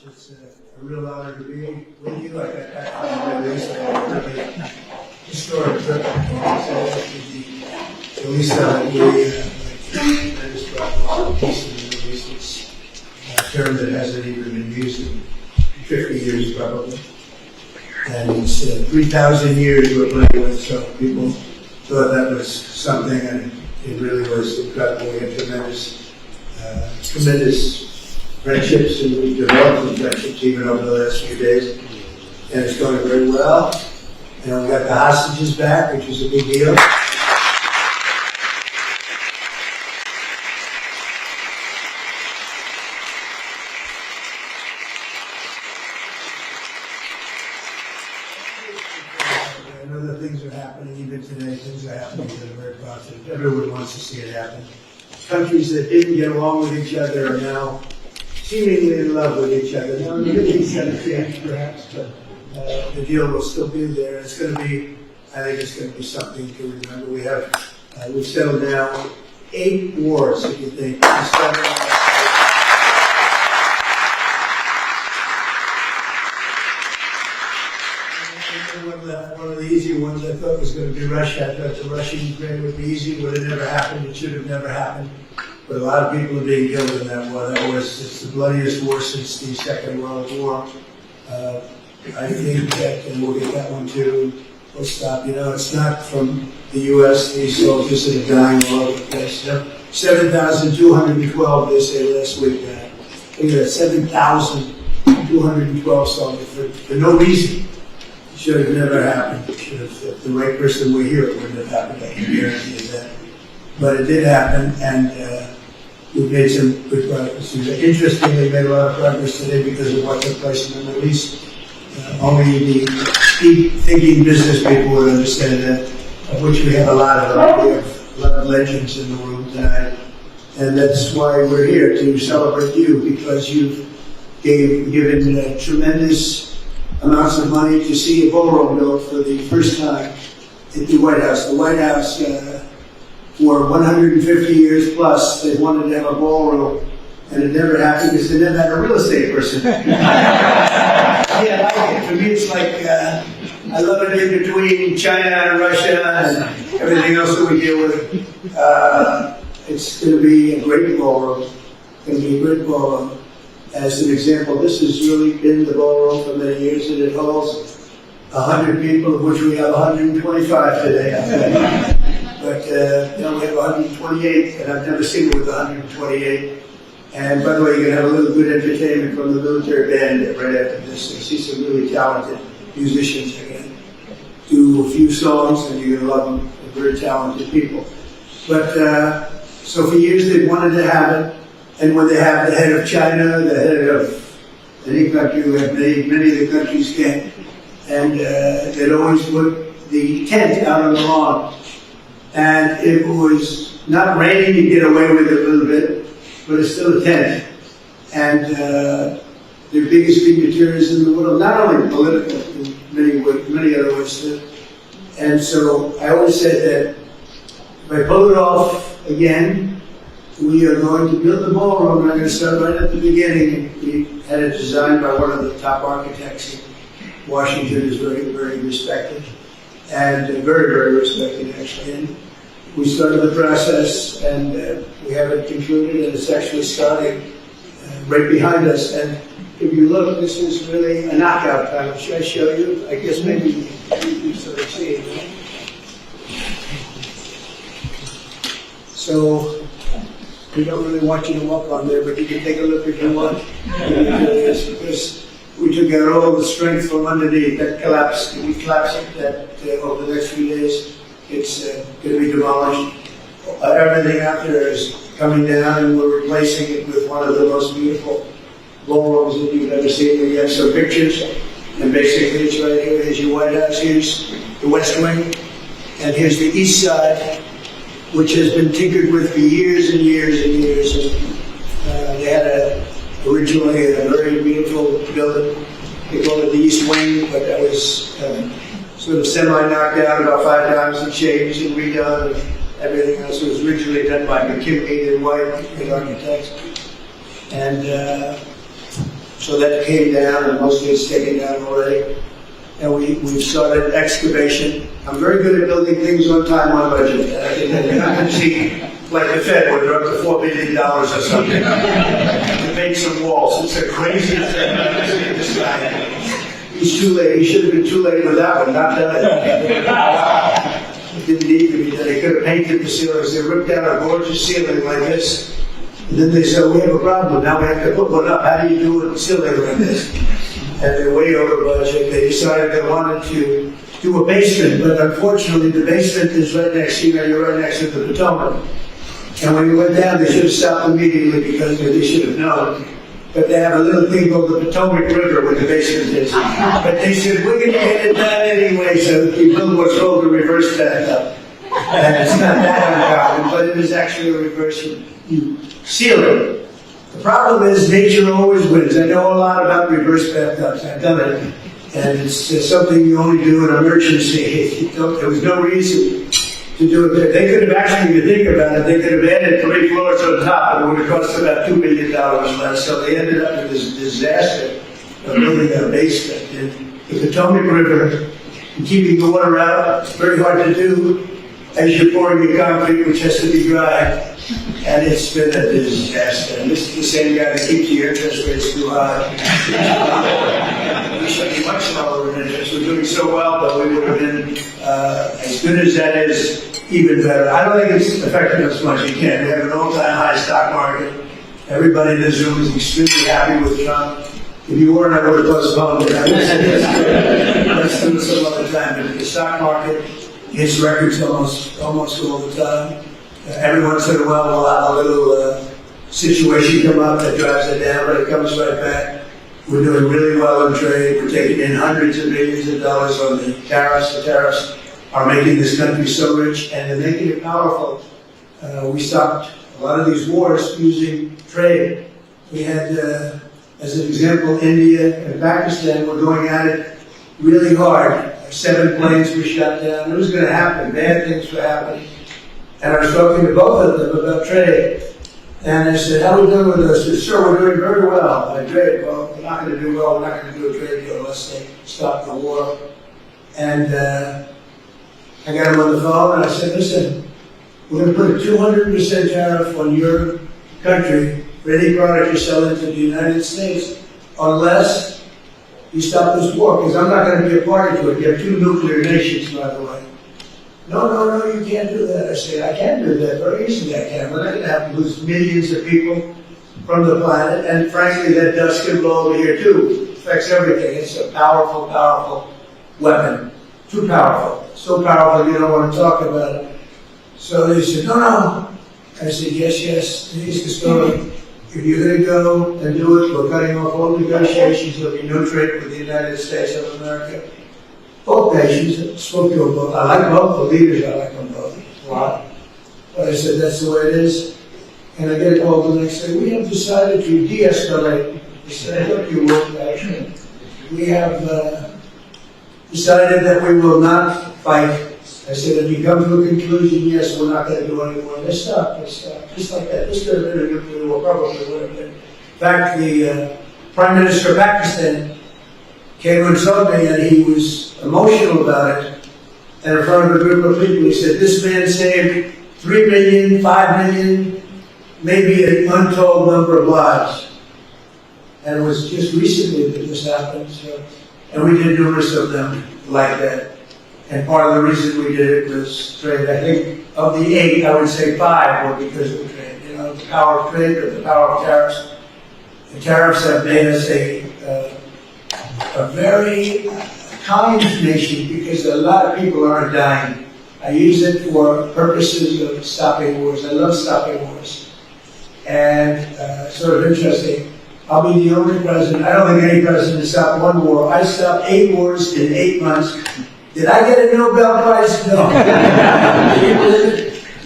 It's a real honor to be with you. I got back from the release. I had a really historic trip. So the release that we tremendous progress on peace in the Middle East. It's a term that hasn't even been used in 50 years probably. And it's 3,000 years we're playing with, so people thought that was something, and it really was incredible. We had tremendous friendships, and we developed some friendships even over the last few days, and it's going very well. And we got the hostages back, which is a big deal. And other things are happening, even today, things are happening that are very positive. Everyone wants to see it happen. Countries that didn't get along with each other are now seemingly in love with each other. Now, the Middle East has changed, perhaps, but the deal will still be there. It's going to be, I think it's going to be something to remember. We've settled now 8 wars, if you think. One of the easy ones I thought was going to be Russia. I thought the Russia-Ukraine would be easy. It would have never happened. It should have never happened. But a lot of people are being killed in that war. It's the bloodiest war since the Second World War. I think that, and we'll get that one too, we'll stop. You know, it's not from the U.S., these soldiers that are dying all over the place. 7,212, they say last week. Look at that, 7,212 soldiers for no reason. It should have never happened. It should have, if the right person were here, it wouldn't have happened. I can guarantee you that. But it did happen, and we've made some good progress. Interestingly, we made a lot of progress today because of what took place in the Middle East. Only the deep-thinking business people would understand that, of which we have a lot of. We have a lot of legends in the room tonight, and that's why we're here, to celebrate you, because you've given tremendous amounts of money to see a ballroom built for the first time at the White House. The White House, for 150 years plus, they wanted to have a ballroom, and it never happened because they never had a real estate person. Yeah, I like it. For me, it's like, I love it in between China and Russia and everything else that we deal with. It's going to be a great ballroom. It's going to be a great ballroom. As an example, this has really been the ballroom for many years, and it holds 100 people, of which we have 125 today. But we have 128, and I've never seen it with 128. And by the way, you're going to have a little good entertainment from the military band right after this. I see some really talented musicians. They're going to do a few songs, and you're going to love them. They're very talented people. But so for years they wanted to have it, and when they have the head of China, the head of any country, we have many of the countries can't, and they'd always put the tent out on the lawn. And if it was not raining, you get away with it a little bit, but it's still a tent. And the biggest dignitaries in the world, not only political, in many other ways too. And so I always said that if I pull it off again, we are going to build the ballroom, and I'm going to start right at the beginning. We had it designed by one of the top architects in Washington, who's very, very respected. And very, very respected, actually. And we started the process, and we have it concluded, and it's actually starting right behind us. And if you look, this is really a knockout panel. Should I show you? I guess maybe you sort of see it. Right? So we don't really want you to walk on there, but you can take a look if you want. Because we took out all the strength from underneath. That collapsed. We collapsed it over the next few days. It's going to be demolished. Everything out there is coming down, and we're replacing it with one of the most beautiful ballrooms that you've ever seen. We have some pictures, and basically it's right here. Here's your White House. Here's the West Wing, and here's the East Side, which has been tinkered with for years and years and years. And they had originally a very beautiful building. They called it the East Wing, but that was sort of semi-knocked out about 5 times and changed and redone, and everything else. It was originally done by McKinney and White, the architects. And So that came down, and most of it's taken down already. And we've started excavation. I'm very good at building things on time, on budget. And I can see, like the Fed, where they're up to $4 billion or something, to make some walls. It's a crazy thing. This guy, he's too late. He should have been too late with that one, not done it. It didn't need to be done. They could have painted the ceilings. They ripped out a gorgeous ceiling like this. And then they said, we have a problem. Now we have to put one up. How do you do a ceiling like this? And they're way over budget. They decided they wanted to do a basement, but unfortunately the basement is right next, you're right next to the Potomac. And when we went down, they should have stopped immediately because they should have known. But they have a little thing called the Potomac River where the basement is. But they said, we're going to get it done anyway, so we build what's called a reverse bathtub. And it's not that uncommon, but it is actually a reverse. You seal it. The problem is nature always wins. I know a lot about reverse bathtubs. I've done it. And it's something you only do in emergency. There was no reason to do it there. They could have actually, if you think about it, they could have added 3 floors on top, and it would have cost about $2 million less. So they ended up with this disaster of building a basement. And the Potomac River, and keeping the water out, it's very hard to do as you're pouring the concrete, which has to be dry. And it's been a disaster. And this is the same guy that keeps the interest rates too high. We should be much lower in interest. We're doing so well, but we would have been, as good as that is, even better. I don't think it's affecting us much. You can't. We have an all-time high stock market. Everybody in this room is extremely happy with Trump. If you weren't, I would have postponed it. Let's do it some other time. But the stock market hits records almost all the time. Every once in a while, we'll have a little situation come up that drives it down, but it comes right back. We're doing really well in trade. We're taking in hundreds of millions of dollars on the tariffs. The tariffs are making this country so rich, and they're making it powerful. We stopped a lot of these wars using trade. We had, as an example, India and Pakistan were going at it really hard. 7 planes were shot down. It was going to happen. Bad things were happening. And I was talking to both of them about trade. And I said, how are we doing with this? They said, sir, we're doing very well. I trade. Well, we're not going to do well. We're not going to do a trade deal unless they stop the war. And I got him on the phone and I said, listen, we're going to put a 200% tariff on your country for any product you sell into the United States unless you stop this war. Because I'm not going to be a party to it. You have 2 nuclear nations, by the way. No, you can't do that. I said, I can do that very easily. I can. We're not going to have to lose millions of people from the planet. And frankly, that dust can blow over here too. It affects everything. It's a powerful, powerful weapon. Too powerful. So powerful you don't want to talk about it. So they said, no. I said, yes. Here's the story. If you're going to go and do it, we're cutting off all negotiations. There'll be no trade with the United States of America. Both nations, spoke to them both. I like both the leaders, I like them both a lot. But I said, that's the way it is. And I get a call the next day, we have decided to de-escalate. I said, I hope you won't, actually. We have decided that we will not fight. I said, if you come to a conclusion, yes, we're not going to do any more. They stopped. Just like that. This could have been a nuclear war, probably would have been. In fact, the Prime Minister of Pakistan came and told me, and he was emotional about it. And in front of a group of people, he said, this man saved 3 million, 5 million, maybe an untold number of lives. And it was just recently that this happened. So, and we did numerous of them like that. And part of the reason we did it was trade. I think of the 8, I would say 5 were because of trade. You know, the power of trade or the power of tariffs. The tariffs have made us a very kind nation because a lot of people aren't dying. I use it for purposes of stopping wars. I love stopping wars. And sort of interesting, I'll be the only president, I don't think any president has stopped 1 war. I stopped 8 wars in 8 months. Did I get a Nobel Prize? No.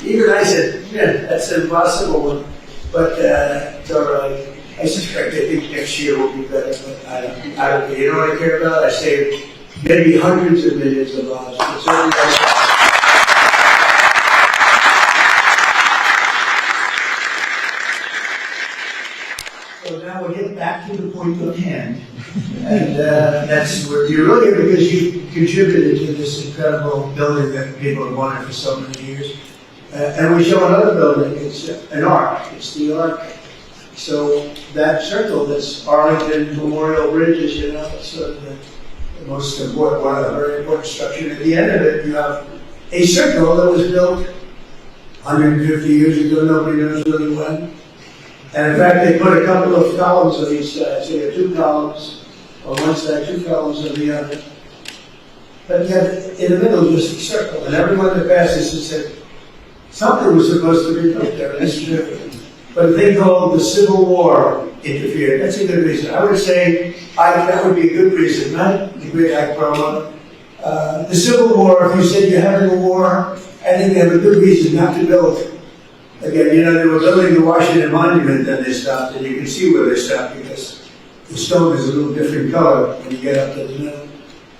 Even I said, yeah, that's impossible. But it's all right. I suspect I think next year will be better, but I don't. You know what I care about? I saved maybe hundreds of millions of lives. But certainly so now we're getting back to the point. point of hand. And that's where you're looking because you contributed to this incredible building that people have wanted for so many years. And we show another building, it's an arc, it's the arc. So that circle, that's Arlington Memorial Bridge, as you know, it's sort of the most important, one of the very important structures. At the end of it, you have a circle that was built 150 years ago, nobody knows really when. And in fact, they put a couple of columns on each side. So you have 2 columns on one side, 2 columns on the other. But you have in the middle just a circle. And everyone that passes has said, something was supposed to be built there. That's true. But a thing called the Civil War interfered. That's a good reason. I would say that would be a good reason, not the great act problem. The Civil War, if you said you're having a war, I think they have a good reason not to build. Again, you know, they were building the Washington Monument, then they stopped, and you can see where they stopped because the stone is a little different color when you get up to the middle.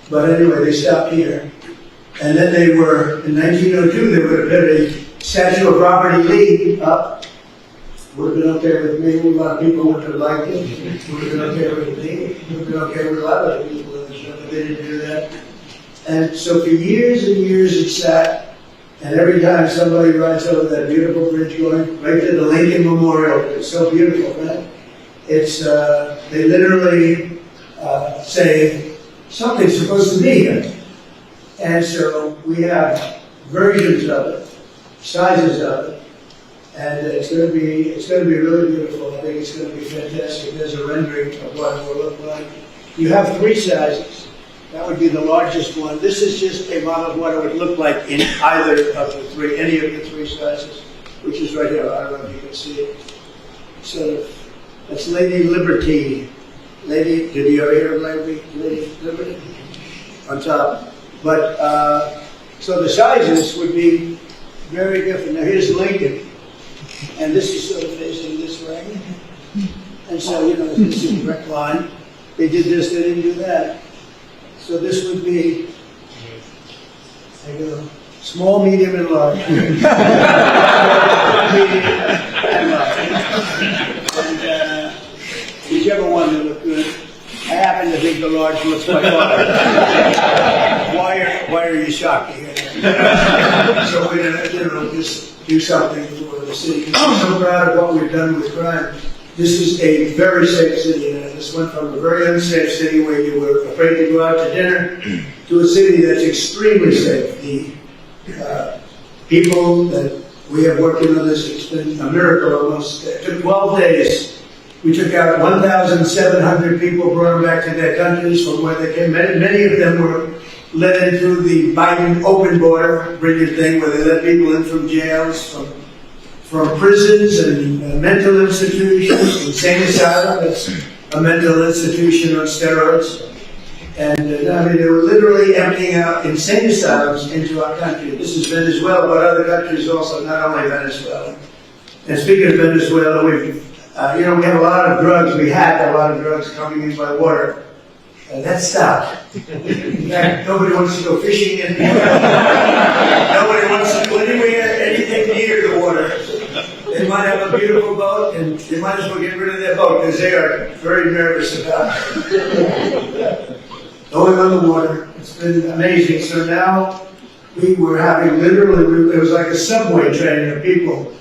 But anyway, they stopped here. And then they were, in 1902, they would have put a statue of Robert E. Lee up. Would have been okay with me. A lot of people would have liked it. Would have been okay with me. Would have been okay with a lot of other people in the show, but they didn't do that. And so for years and years it sat. And every time somebody rides over that beautiful bridge going right to the Lincoln Memorial, it's so beautiful, right? It's, they literally say, something's supposed to be here. And so we have versions of it, sizes of it, and it's going to be really beautiful. I think it's going to be fantastic. There's a rendering of what it will look like. You have 3 sizes. That would be the largest one. This is just a model of what it would look like in either of the 3, any of the 3 sizes, which is right here. I don't know if you can see it. So that's Lady Liberty. Lady, did you ever hear of Lady Liberty? On top. But, so the sizes would be very different. Now here's Lincoln, and this is sort of facing this way. And so, you know, this is a direct line. They did this, they didn't do that. So this would be, there you go, small, medium, and large. Medium and large. And whichever one would look good. I happen to think the large looks quite large. Why are you shocked to hear that? So we're going to, you know, just do something for the city. I'm so proud of what we've done with crime. This is a very safe city, and this went from a very unsafe city where you were afraid to go out to dinner to a city that's extremely safe. The people that we have working on this, it's been a miracle almost. It took 12 days. We took out 1,700 people, brought them back to their countries from where they came. Many of them were let in through the Biden open border brilliant thing where they let people in from jails, from prisons and mental institutions, insane asylum, that's a mental institution on steroids. And I mean, they were literally emptying out insane asylums into our country. This is Venezuela, but other countries also, not only Venezuela. And speaking of Venezuela, we have a lot of drugs. We had a lot of drugs coming in by water. And that stopped. In fact, nobody wants to go fishing anymore. Nobody wants to go anywhere, anything near the water. They might have a beautiful boat, and they might as well get rid of their boat because they are very nervous about it. Going on the water, it's been amazing. So now we were having literally, it was like a subway train of people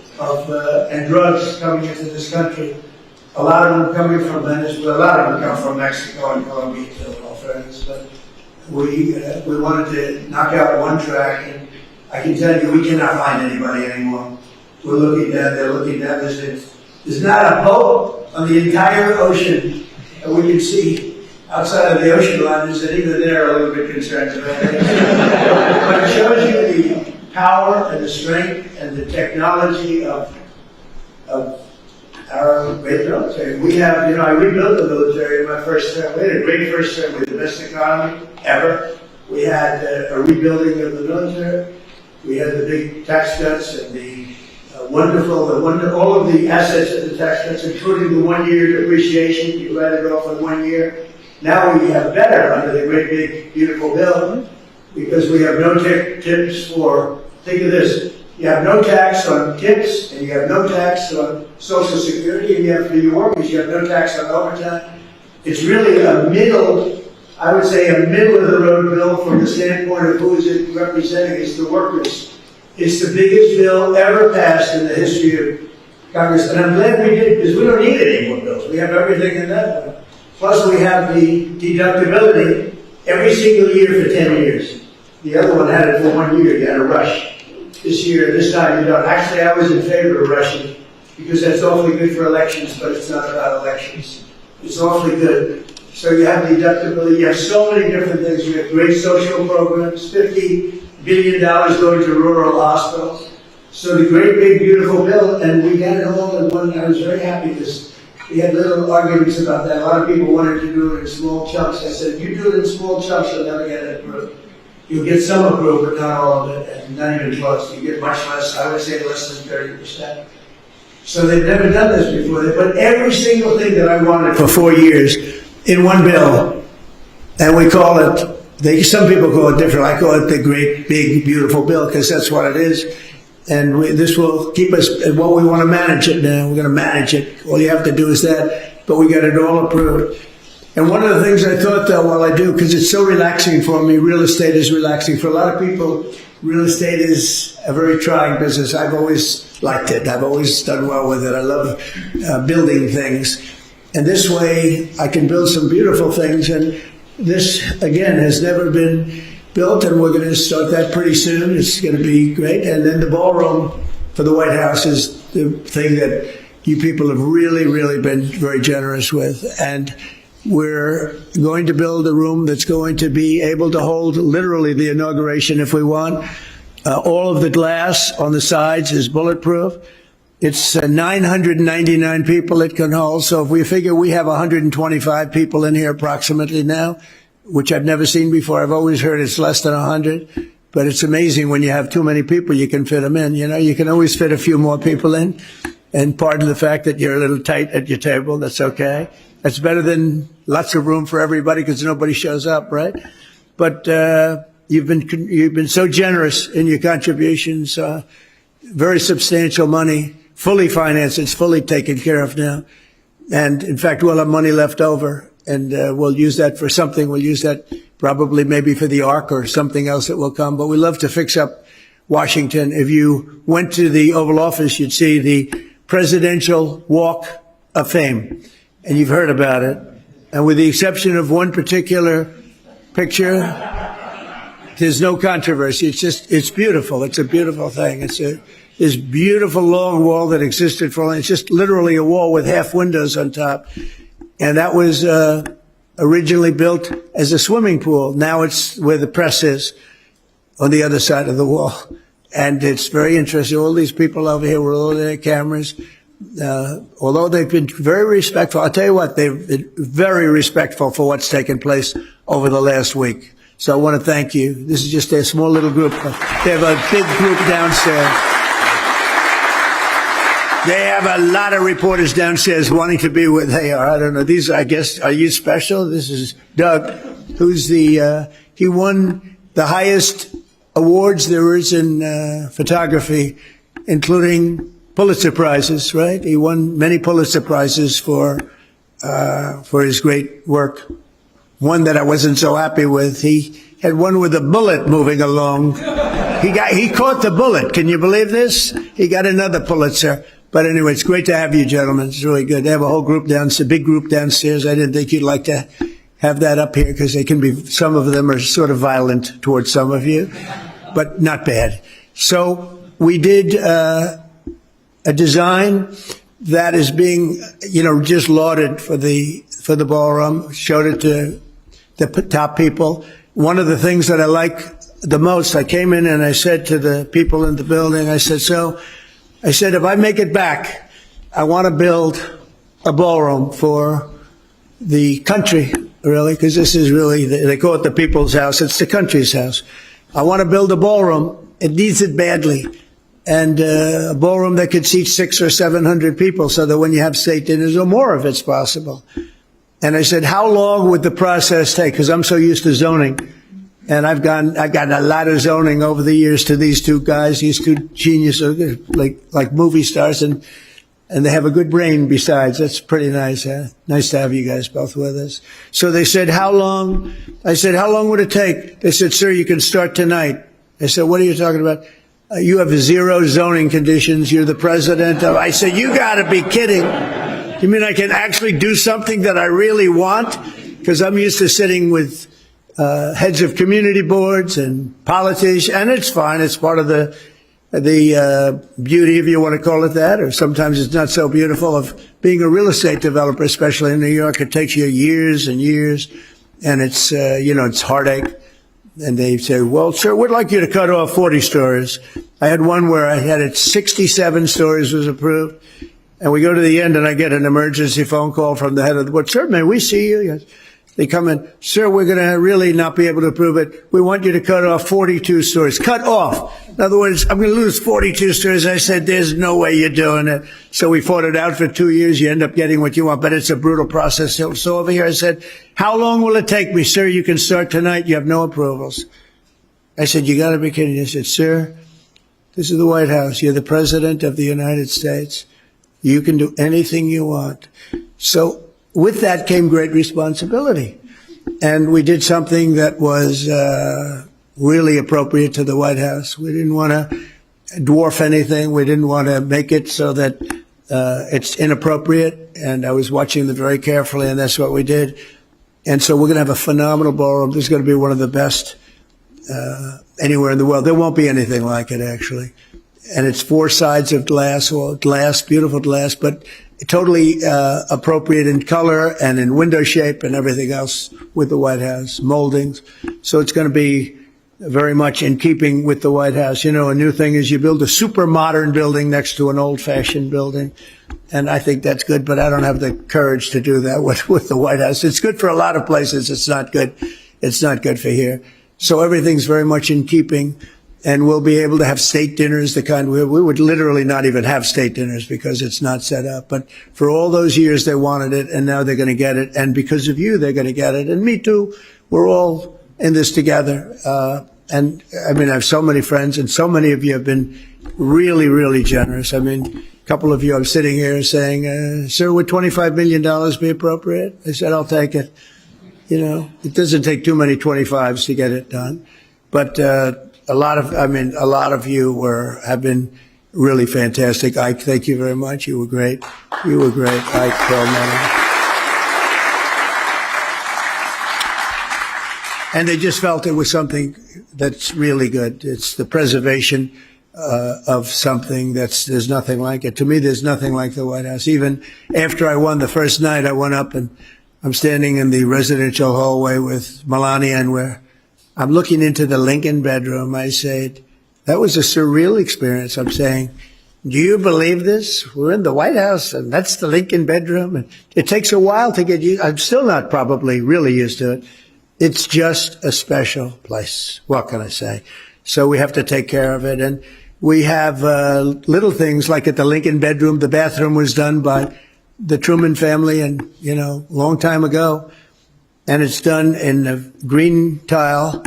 and drugs coming into this country. A lot of them coming from Venezuela, a lot of them come from Mexico and Colombia, to all fairness. But we wanted to knock out one track, and I can tell you we cannot find anybody anymore. We're looking down, they're looking down. There's not a boat on the entire ocean that we can see outside of the ocean liners, and even they're a little bit concerned about it. But it shows you the power and the strength and the technology of our great military. We have, I rebuilt the military in my first term. We had a great first term with the best economy ever. We had a rebuilding of the military. We had the big tax cuts and the all of the assets of the tax cuts, including the 1-year depreciation. You let it off in 1 year. Now we have better under the great big beautiful bill because we have no tips for, think of this, you have no tax on tips and you have no tax on Social Security, and you have for your workers, you have no tax on overtime. It's really a middle, I would say a middle of the road bill from the standpoint of who is it representing. It's the workers. It's the biggest bill ever passed in the history of Congress. And I'm glad we did, because we don't need any more bills. We have everything in that one. Plus we have the deductibility every single year for 10 years. The other one had it for 1 year. You had a rush. This year, this time you don't. Actually, I was in favor of rushing because that's awfully good for elections, but it's not about elections. It's awfully good. So you have deductibility. You have so many different things. We have great social programs, $50 billion going to rural hospitals. So the great, big, beautiful bill, and we got it all in one. I was very happy because we had little arguments about that. A lot of people wanted to do it in small chunks. I said, you do it in small chunks, you'll never get it approved. You'll get some approved, but not all of it, and not even close. You get much less, I would say less than 30%. So they've never done this before. They put every single thing that I wanted for 4 years in one bill, and we call it, some people call it different. I call it the great, big, beautiful bill, because that's what it is. And this will keep us, well, we want to manage it now. We're going to manage it. All you have to do is that, but we got it all approved. And one of the things I thought, though, while I do, because it's so relaxing for me, real estate is relaxing. For a lot of people, real estate is a very trying business. I've always liked it. I've always done well with it. I love building things. And this way, I can build some beautiful things. And this, again, has never been built, and we're going to start that pretty soon. It's going to be great. And then the ballroom for the White House is the thing that you people have really, really been very generous with. And we're going to build a room that's going to be able to hold literally the inauguration if we want. All of the glass on the sides is bulletproof. It's 999 people it can hold. So if we figure we have 125 people in here approximately now, which I've never seen before. I've always heard it's less than 100. But it's amazing when you have too many people, you can fit them in. You know, you can always fit a few more people in. And pardon the fact that you're a little tight at your table. That's okay. That's better than lots of room for everybody because nobody shows up, right? But you've been so generous in your contributions, very substantial money, fully financed. It's fully taken care of now. And in fact, we'll have money left over, and we'll use that for something. We'll use that probably maybe for the Ark or something else that will come. But we love to fix up Washington. If you went to the Oval Office, you'd see the Presidential Walk of Fame. And you've heard about it. And with the exception of one particular picture, there's no controversy. It's beautiful. It's a beautiful thing. It's this beautiful long wall that existed for, it's just literally a wall with half windows on top. And that was originally built as a swimming pool. Now it's where the press is on the other side of the wall. And it's very interesting. All these people over here with all their cameras, although they've been very respectful, I'll tell you what, they've been very respectful for what's taken place over the last week. So I want to thank you. This is just a small little group. They have a big group downstairs. They have a lot of reporters downstairs wanting to be where they are. I don't know. These, I guess, are you special? This is Doug, who's he won the highest awards there is in photography, including Pulitzer Prizes, right? He won many Pulitzer Prizes for his great work. One that I wasn't so happy with, he had one with a bullet moving along. He caught the bullet. Can you believe this? He got another Pulitzer. But anyway, it's great to have you, gentlemen. It's really good. They have a whole group downstairs, a big group downstairs. I didn't think you'd like to have that up here because they can be, some of them are sort of violent towards some of you, but not bad. So we did a design that is being, just lauded for the ballroom, showed it to the top people. One of the things that I like the most, I came in and I said to the people in the building, I said, if I make it back, I want to build a ballroom for the country, really, because this is really, they call it the people's house. It's the country's house. I want to build a ballroom. It needs it badly. And a ballroom that could seat 600 or 700 people so that when you have state dinners or more if it's possible. And I said, how long would the process take? Because I'm so used to zoning. And I've gotten a lot of zoning over the years to these two guys, these two geniuses, like movie stars. And And they have a good brain besides. That's pretty nice, huh? Nice to have you guys both with us. So they said, how long? I said, how long would it take? They said, sir, you can start tonight. I said, what are you talking about? You have 0 zoning conditions. You're the president of... I said, you got to be kidding. You mean I can actually do something that I really want? Because I'm used to sitting with heads of community boards and politicians, and it's fine. It's part of the beauty, if you want to call it that, or sometimes it's not so beautiful, of being a real estate developer, especially in New York. It takes you years and years, and it's, it's heartache. And they say, well, sir, we'd like you to cut off 40 stories. I had one where I had it 67 stories was approved. And we go to the end and I get an emergency phone call from the head of the board. Sir, may we see you? Yes. They come in, sir, we're going to really not be able to approve it. We want you to cut off 42 stories. Cut off. In other words, I'm going to lose 42 stories. I said, there's no way you're doing it. So we fought it out for 2 years. You end up getting what you want, but it's a brutal process. So over here I said, how long will it take me? Sir, you can start tonight. You have no approvals. I said, you got to be kidding. He said, sir, this is the White House. You're the president of the United States. You can do anything you want. So with that came great responsibility. And we did something that was really appropriate to the White House. We didn't want to dwarf anything. We didn't want to make it so that it's inappropriate. And I was watching them very carefully, and that's what we did. And so we're going to have a phenomenal ballroom. This is going to be one of the best anywhere in the world. There won't be anything like it, actually. And it's 4 sides of glass, all glass, beautiful glass, but totally appropriate in color and in window shape and everything else with the White House, moldings. So it's going to be very much in keeping with the White House. You know, a new thing is you build a super modern building next to an old-fashioned building, and I think that's good, but I don't have the courage to do that with the White House. It's good for a lot of places. It's not good. It's not good for here. So everything's very much in keeping. And we'll be able to have state dinners, the kind we would literally not even have state dinners because it's not set up. But for all those years, they wanted it, and now they're going to get it. And because of you, they're going to get it. And me too. We're all in this together. And I mean, I have so many friends, and so many of you have been really, really generous. I mean, a couple of you, I'm sitting here saying, sir, would $25 million be appropriate? I said, I'll take it. You know, it doesn't take too many 25s to get it done. But, a lot of you have been really fantastic. Ike, thank you very much. You were great. You were great, Ike Perlmutter. And they just felt it was something that's really good. It's the preservation of something there's nothing like it. To me, there's nothing like the White House. Even after I won the first night, I went up and I'm standing in the residential hallway with Melania, and I'm looking into the Lincoln bedroom. I said, that was a surreal experience. I'm saying, do you believe this? We're in the White House, and that's the Lincoln bedroom. And it takes a while to get used. I'm still not probably really used to it. It's just a special place. What can I say? So we have to take care of it. And we have little things like at the Lincoln bedroom, the bathroom was done by the Truman family, and, long time ago. And it's done in a green tile,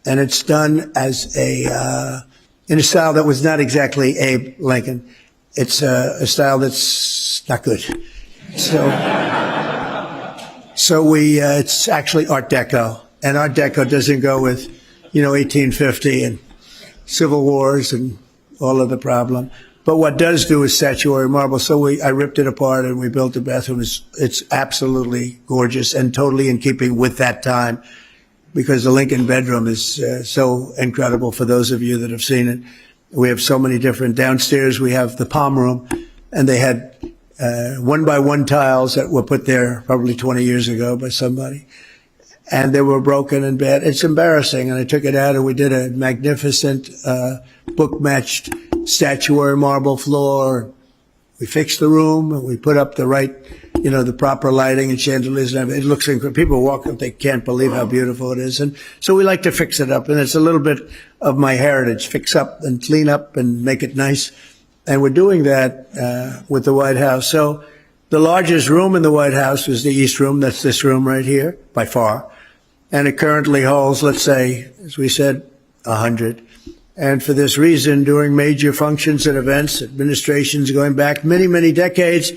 and it's done as in a style that was not exactly Abe Lincoln. It's a style that's not good. So it's actually Art Deco, and Art Deco doesn't go with, 1850 and Civil Wars and all of the problem. But what does do is statuary marble. So I ripped it apart and we built a bathroom. It's absolutely gorgeous and totally in keeping with that time, because the Lincoln bedroom is so incredible for those of you that have seen it. We have so many different. Downstairs we have the palm room, and they had 1-by-1 tiles that were put there probably 20 years ago by somebody. And they were broken and bad. It's embarrassing. And I took it out and we did a magnificent book-matched statuary marble floor. We fixed the room and we put up the right, the proper lighting and chandeliers and everything. It looks incredible. People walk up, they can't believe how beautiful it is. And so we like to fix it up. And it's a little bit of my heritage, fix up and clean up and make it nice. And we're doing that with the White House. So the largest room in the White House is the East Room. That's this room right here, by far. And it currently holds, let's say, as we said, 100. And for this reason, during major functions and events, administrations going back many, many decades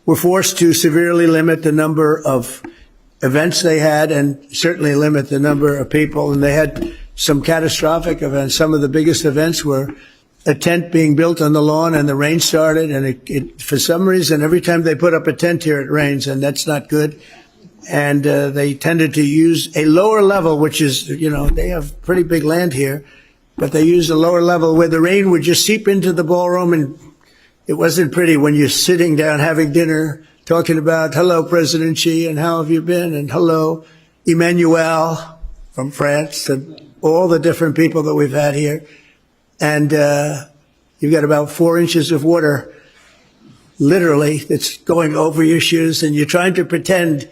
were forced to severely limit the number of events they had and certainly limit the number of people. And they had some catastrophic events. Some of the biggest events were a tent being built on the lawn and the rain started. And for some reason, every time they put up a tent here, it rains, and that's not good. And they tended to use a lower level, which is, you know, they have pretty big land here, but they used a lower level where the rain would just seep into the ballroom, and it wasn't pretty when you're sitting down having dinner, talking about, hello, President Xi, and how have you been? And hello, Emmanuel from France, and all the different people that we've had here. And you've got about 4 inches of water, literally, that's going over your shoes, and you're trying to pretend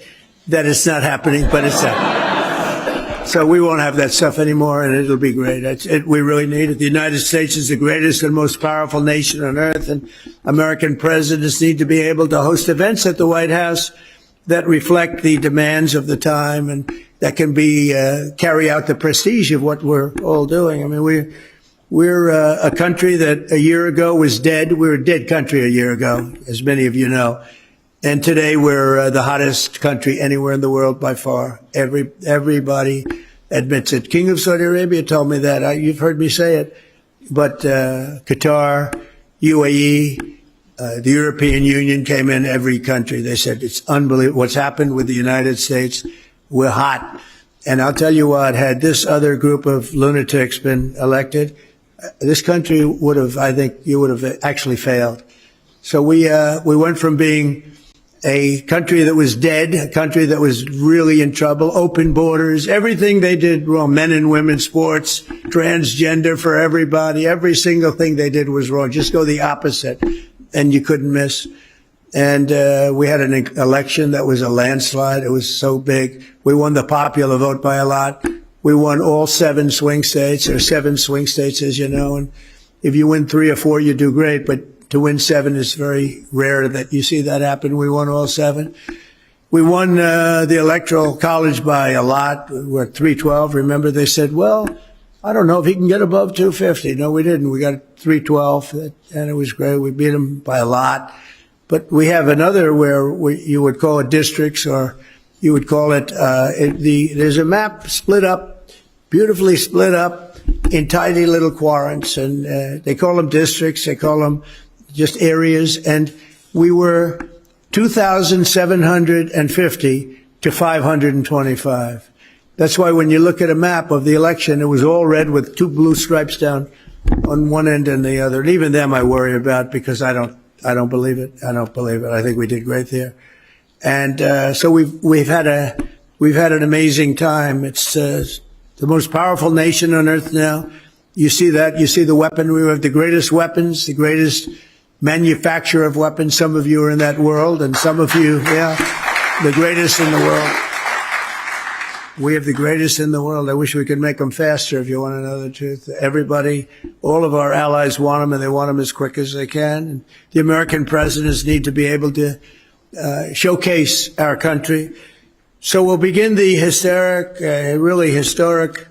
that it's not happening, but it's happening. So we won't have that stuff anymore, and it'll be great. We really need it. The United States is the greatest and most powerful nation on earth, and American presidents need to be able to host events at the White House that reflect the demands of the time and that can be carry out the prestige of what we're all doing. I mean, we're a country that a year ago was dead. We were a dead country a year ago, as many of you know. And today we're the hottest country anywhere in the world by far. Everybody admits it. King of Saudi Arabia told me that. You've heard me say it. But Qatar, UAE, the European Union came in, every country. They said it's unbelievable what's happened with the United States. We're hot. And I'll tell you what, had this other group of lunatics been elected, this country would have, I think, you would have actually failed. So we went from being a country that was dead, a country that was really in trouble, open borders, everything they did wrong, men and women sports, transgender for everybody, every single thing they did was wrong. Just go the opposite, and you couldn't miss. And we had an election that was a landslide. It was so big. We won the popular vote by a lot. We won all 7 swing states, or 7 swing states, as you know. And if you win 3 or 4, you do great, but to win 7 is very rare that you see that happen. We won all 7. We won the Electoral College by a lot. We're at 312. Remember, they said, well, I don't know if he can get above 250. No, we didn't. We got 312, and it was great. We beat him by a lot. But we have another where you would call it districts, or you would call it, there's a map split up, beautifully split up in tiny little quadrants, and they call them districts. They call them just areas, and we were 2,750 to 525. That's why when you look at a map of the election, it was all red with 2 blue stripes down on one end and the other. And even them I worry about, because I don't believe it. I don't believe it. I think we did great there. And so we've had an amazing time. It's the most powerful nation on earth now. You see that. You see the weapon. We have the greatest weapons, the greatest manufacturer of weapons. Some of you are in that world, and some of you, the greatest in the world. We have the greatest in the world. I wish we could make them faster, if you want to know the truth. Everybody, all of our allies want them, and they want them as quick as they can. And the American presidents need to be able to showcase our country. So we'll begin the really historic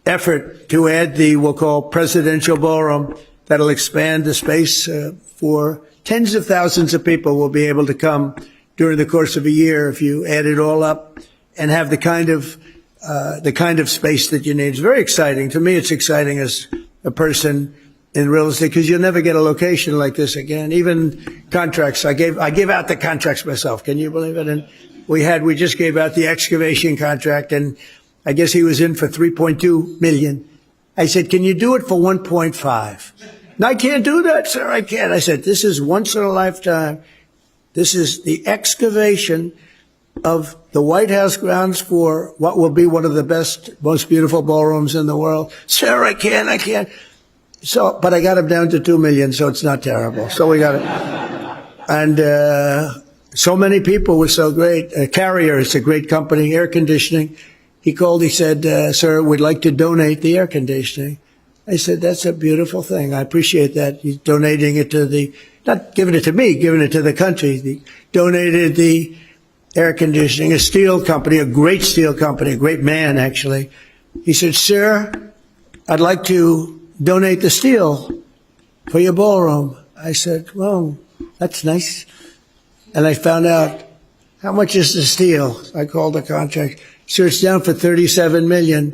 effort to add we'll call presidential ballroom, that'll expand the space for tens of thousands of people will be able to come during the course of a year if you add it all up and have the kind of space that you need. It's very exciting. To me, it's exciting as a person in real estate, because you'll never get a location like this again. Even contracts, I gave out the contracts myself. Can you believe it? And we just gave out the excavation contract, and I guess he was in for 3.2 million. I said, can you do it for 1.5? No, I can't do that, sir. I can't. I said, this is once in a lifetime. This is the excavation of the White House grounds for what will be one of the best, most beautiful ballrooms in the world. Sir, I can't. So, but I got him down to 2 million, so it's not terrible. So we got it. And so many people were so great. Carrier is a great company, air conditioning. He called, he said, sir, we'd like to donate the air conditioning. I said, that's a beautiful thing. I appreciate that. He's donating it to not giving it to me, giving it to the country. He donated the air conditioning, a steel company, a great steel company, a great man, actually. He said, sir, I'd like to donate the steel for your ballroom. I said, well, that's nice. And I found out, how much is the steel? I called the contract. So it's down for $37 million.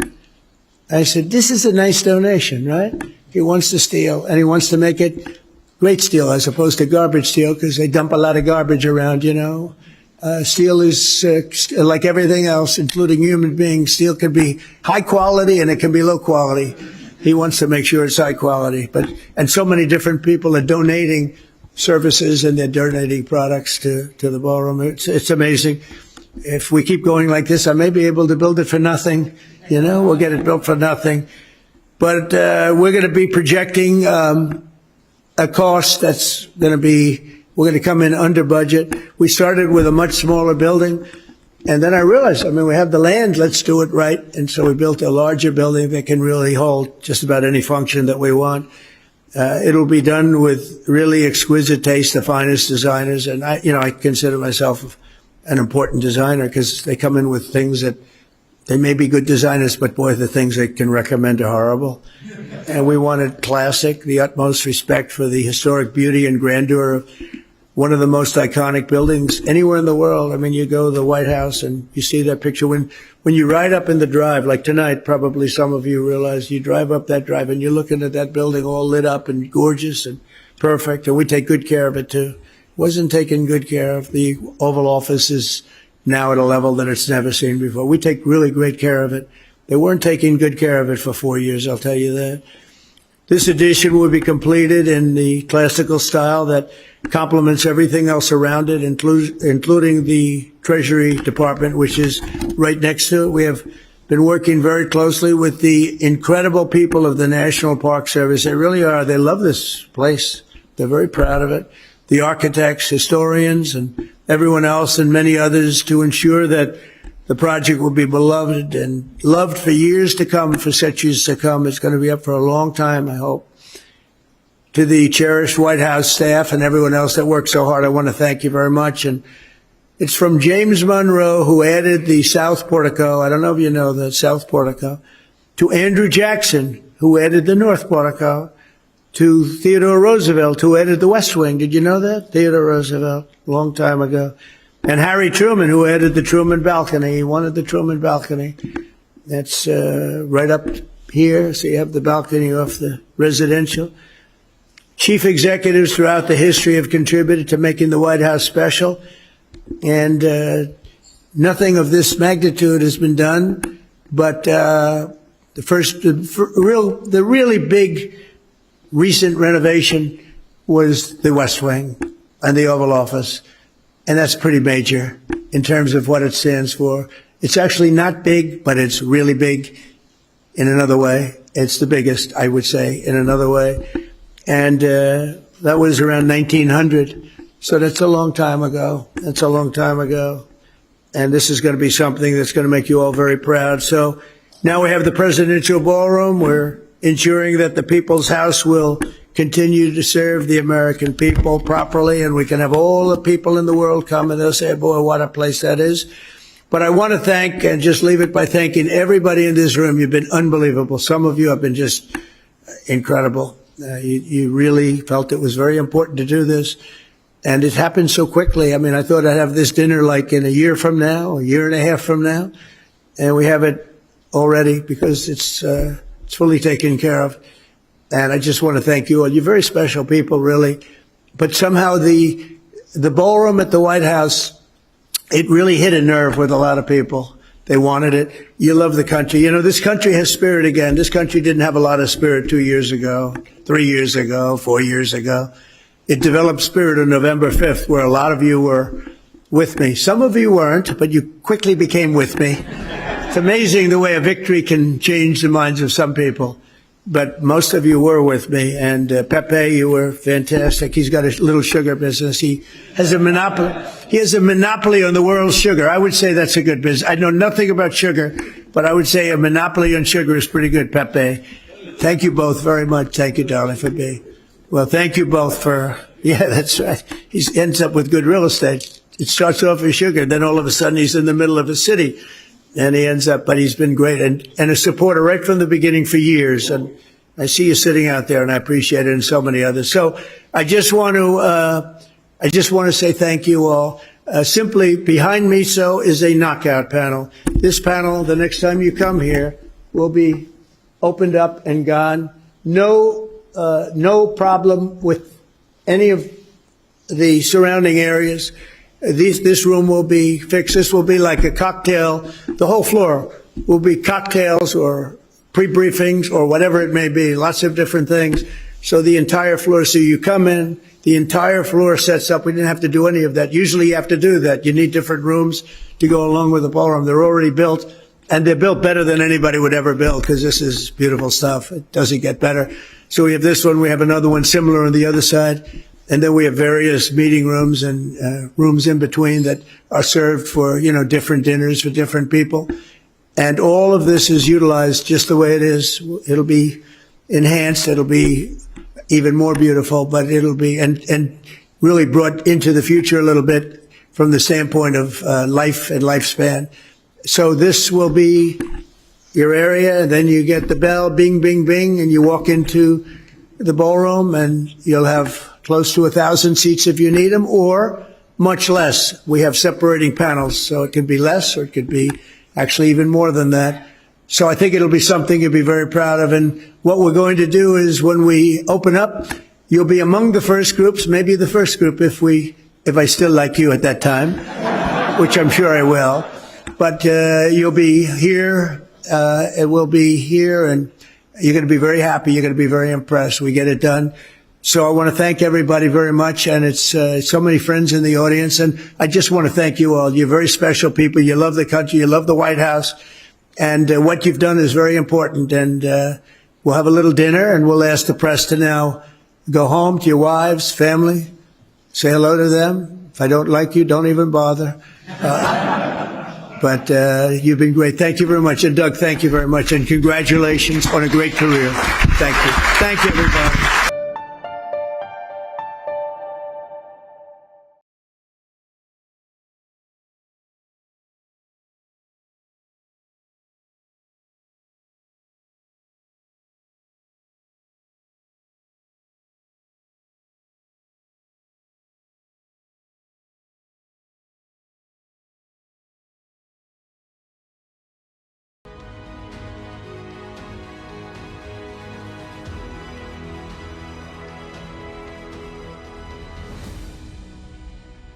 I said, this is a nice donation, right? He wants the steel, and he wants to make it great steel as opposed to garbage steel, because they dump a lot of garbage around, you know. Steel is like everything else, including human beings. Steel can be high quality and it can be low quality. He wants to make sure it's high quality. And so many different people are donating services and they're donating products to the ballroom. It's amazing. If we keep going like this, I may be able to build it for nothing. You know, we'll get it built for nothing. But we're going to be projecting a cost that's going to be, we're going to come in under budget. We started with a much smaller building, and then I realized, I mean, we have the land, let's do it right. And so we built a larger building that can really hold just about any function that we want. It'll be done with really exquisite taste, the finest designers. And I consider myself an important designer because they come in with things that they may be good designers, but boy, the things they can recommend are horrible. And we wanted classic, the utmost respect for the historic beauty and grandeur of one of the most iconic buildings anywhere in the world. I mean, you go to the White House and you see that picture. When you ride up in the drive, like tonight, probably some of you realize you drive up that drive and you're looking at that building all lit up and gorgeous and perfect. And we take good care of it too. Wasn't taken good care of. The Oval Office is now at a level that it's never seen before. We take really great care of it. They weren't taking good care of it for 4 years, I'll tell you that. This addition will be completed in the classical style that complements everything else around it, including the Treasury Department, which is right next to it. We have been working very closely with the incredible people of the National Park Service. They really are. They love this place. They're very proud of it. The architects, historians, and everyone else, and many others, to ensure that the project will be beloved and loved for years to come, for centuries to come. It's going to be up for a long time, I hope. To the cherished White House staff and everyone else that worked so hard, I want to thank you very much. And it's from James Monroe, who added the South Portico. I don't know if you know the South Portico. To Andrew Jackson, who added the North Portico. To Theodore Roosevelt, who added the West Wing. Did you know that? Theodore Roosevelt, a long time ago. And Harry Truman, who added the Truman balcony. He wanted the Truman balcony. That's right up here, so you have the balcony off the residential. Chief executives throughout the history have contributed to making the White House special, and nothing of this magnitude has been done. But the really big recent renovation was the West Wing and the Oval Office. And that's pretty major in terms of what it stands for. It's actually not big, but it's really big in another way. It's the biggest, I would say, in another way. And that was around 1900. So that's a long time ago. That's a long time ago. And this is going to be something that's going to make you all very proud. So now we have the presidential ballroom. We're ensuring that the People's House will continue to serve the American people properly, and we can have all the people in the world come and they'll say, boy, what a place that is. But I want to thank, and just leave it by thanking everybody in this room. You've been unbelievable. Some of you have been just incredible. You really felt it was very important to do this, and it happened so quickly. I mean, I thought I'd have this dinner like in a year from now, a year and a half from now, and we have it already because it's fully taken care of. And I just want to thank you all. You're very special people, really. But somehow the ballroom at the White House, it really hit a nerve with a lot of people. They wanted it. You love the country. You know, this country has spirit again. This country didn't have a lot of spirit 2 years ago, 3 years ago, 4 years ago. It developed spirit on November 5th, where a lot of you were with me. Some of you weren't, but you quickly became with me. It's amazing the way a victory can change the minds of some people. But most of you were with me, and Pepe, you were fantastic. He's got a little sugar business. He has a monopoly. He has a monopoly on the world's sugar. I would say that's a good business. I know nothing about sugar, but I would say a monopoly on sugar is pretty good, Pepe. Thank you both very much. Thank you, darling, for being. Well, thank you both for, yeah, that's right. He ends up with good real estate. It starts off as sugar, then all of a sudden he's in the middle of a city. And he ends up, but he's been great and a supporter right from the beginning for years. And I see you sitting out there, and I appreciate it, and so many others. So I just want to say thank you all. Simply behind me, so is a knockout panel. This panel, the next time you come here, will be opened up and gone. No problem with any of the surrounding areas. This room will be fixed. This will be like a cocktail. The whole floor will be cocktails or pre-briefings or whatever it may be, lots of different things. So the entire floor, so you come in, the entire floor sets up. We didn't have to do any of that. Usually you have to do that. You need different rooms to go along with the ballroom. They're already built, and they're built better than anybody would ever build, because this is beautiful stuff. It doesn't get better. So we have this one. We have another one similar on the other side. And then we have various meeting rooms and rooms in between that are served for, different dinners for different people. And all of this is utilized just the way it is. It'll be enhanced. It'll be even more beautiful, but it'll be, and really brought into the future a little bit from the standpoint of life and lifespan. So this will be your area, and then you get the bell, bing, bing, bing, and you walk into the ballroom, and you'll have close to 1,000 seats if you need them, or much less. We have separating panels, so it could be less, or it could be actually even more than that. So I think it'll be something you'll be very proud of. And what we're going to do is, when we open up, you'll be among the first groups, maybe the first group if I still like you at that time, which I'm sure I will. But you'll be here, it will be here, and you're going to be very happy. You're going to be very impressed. We get it done. So I want to thank everybody very much, and it's so many friends in the audience, and I just want to thank you all. You're very special people. You love the country. You love the White House, and what you've done is very important. And we'll have a little dinner, and we'll ask the press to now go home to your wives, family, say hello to them. If I don't like you, don't even bother. But you've been great. Thank you very much. And Doug, thank you very much, and congratulations on a great career. Thank you. Thank you, everybody.